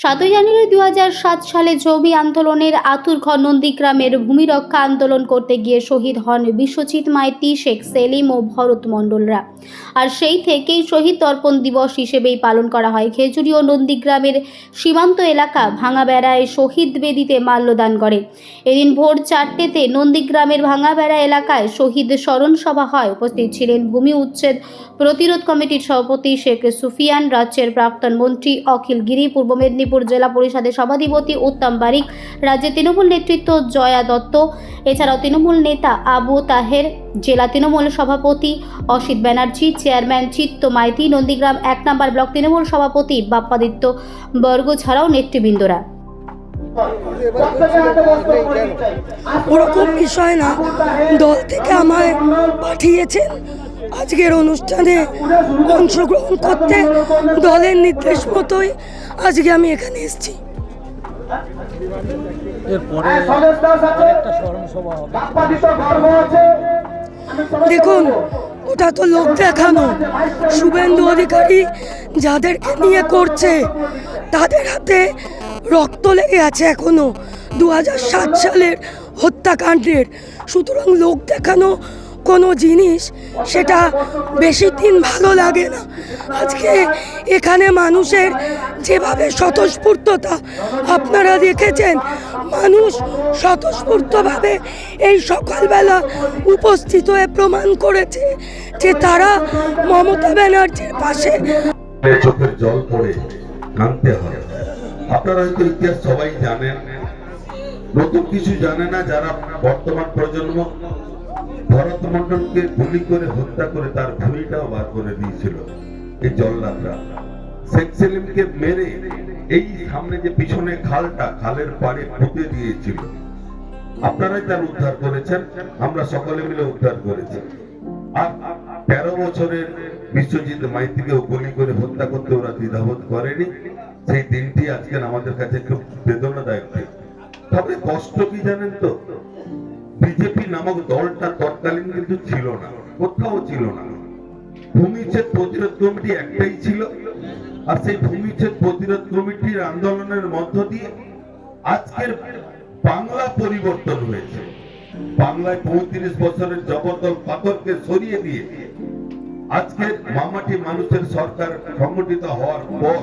7 জানুয়ারি 2007 সালে জমি আন্দোলনের আতুরঘর নন্দীগ্রামের ভূমি রক্ষা আন্দোলন করতে গিয়ে শহীদ হন বিশ্বজিৎ মাইতি, শেখ সেলিম ও ভরত মণ্ডলরা। আর সেই থেকেই শহীদ তর্পণ দিবস হিসেবেই পালন করা হয়। খেজুরি ও নন্দীগ্রামের সীমান্ত এলাকা ভাঙাবেড়ায় শহীদ বেদিতে মাল্যদান করে। এদিন ভোর 4টেতে নন্দীগ্রামের ভাঙাবেড়া এলাকায় শহীদ স্মরণ সভা হয়। উপস্থিত ছিলেন ভূমি উচ্ছেদ প্রতিরোধ কমিটির সভাপতি শেখ সুফিয়ান, রাজ্যের প্রাক্তন মন্ত্রী অখিল গিরি, পূর্ব মেদিনীপুর জেলা পরিষদের সভাধিপতি উত্তম বারিক, রাজ্যের তৃণমূল নেতৃত্ব জয়া দত্ত, এছাড়াও তৃণমূল নেতা আবু তাহের, জেলা তৃণমূল সভাপতি অসিত ব্যানার্জি, চেয়ারম্যান চিত্ত মাইতি, নন্দীগ্রাম 1 নম্বর ব্লক তৃণমূল সভাপতি বাপ্পাদিত্য বর্গ ছাড়াও নেতৃবৃন্দরা। ওরকম বিষয় না, দল থেকে আমায় পাঠিয়েছেন আজকের অনুষ্ঠানে অংশগ্রহণ করতে। দলের নির্দেশ মতোই আজকে আমি এখানে এসেছি। দেখুন, ওটা তো লোক দেখানো। শুভেন্দু অধিকারী যাদেরকে নিয়ে করছে তাদের হাতে রক্ত লেগে আছে এখনো 2007 সালের হত্যাকাণ্ডের। সুতরাং লোক দেখানো কোনো জিনিস সেটা বেশি দিন ভালো লাগে না। আজকে এখানে মানুষের যেভাবে স্বতঃস্ফূর্ততা আপনারা দেখেছেন, মানুষ স্বতঃস্ফূর্তভাবে এই সকালবেলা উপস্থিত হয়ে প্রমাণ করেছে যে তারা মমতা ব্যানার্জির পাশে। চোখের জল পড়ে কাঁদতে হয়। আপনারা হয়তো ইতিহাস সবাই জানেন, নতুন কিছু জানে না যারা বর্তমান প্রজন্ম। ভরত মণ্ডলকে গুলি করে হত্যা করে তার ভুঁড়িটাও বার করে দিয়েছিল এই জল্লাদরা। শেখ সেলিমকে মেরে এই সামনে যে পিছনে খালটা, খালের পাড়ে পুঁতে দিয়েছিল। আপনারাই তার উদ্ধার করেছেন, আমরা সকলে মিলে উদ্ধার করেছি। আর 13 বছরের বিশ্বজিৎ মাইতিকেও গুলি করে হত্যা করতে ওরা দ্বিধাবোধ করেনি। সেই দিনটি আজকে আমাদের কাছে খুব বেদনাদায়ক। তবে কষ্ট কি জানেন তো, বিজেপি নামক দলটা তৎকালীন কিন্তু ছিল না, কোথাও ছিল না। ভূমিচ্ছেদ প্রতিরোধ কমিটি একটাই ছিল, আর সেই ভূমিচ্ছেদ প্রতিরোধ কমিটির আন্দোলনের মধ্য দিয়ে আজকের বাংলা পরিবর্তন হয়েছে। বাংলায় 35 বছরের জবরদল পাথরকে সরিয়ে দিয়ে আজকের মামাটি মানুষের সরকার সংগঠিত হওয়ার পর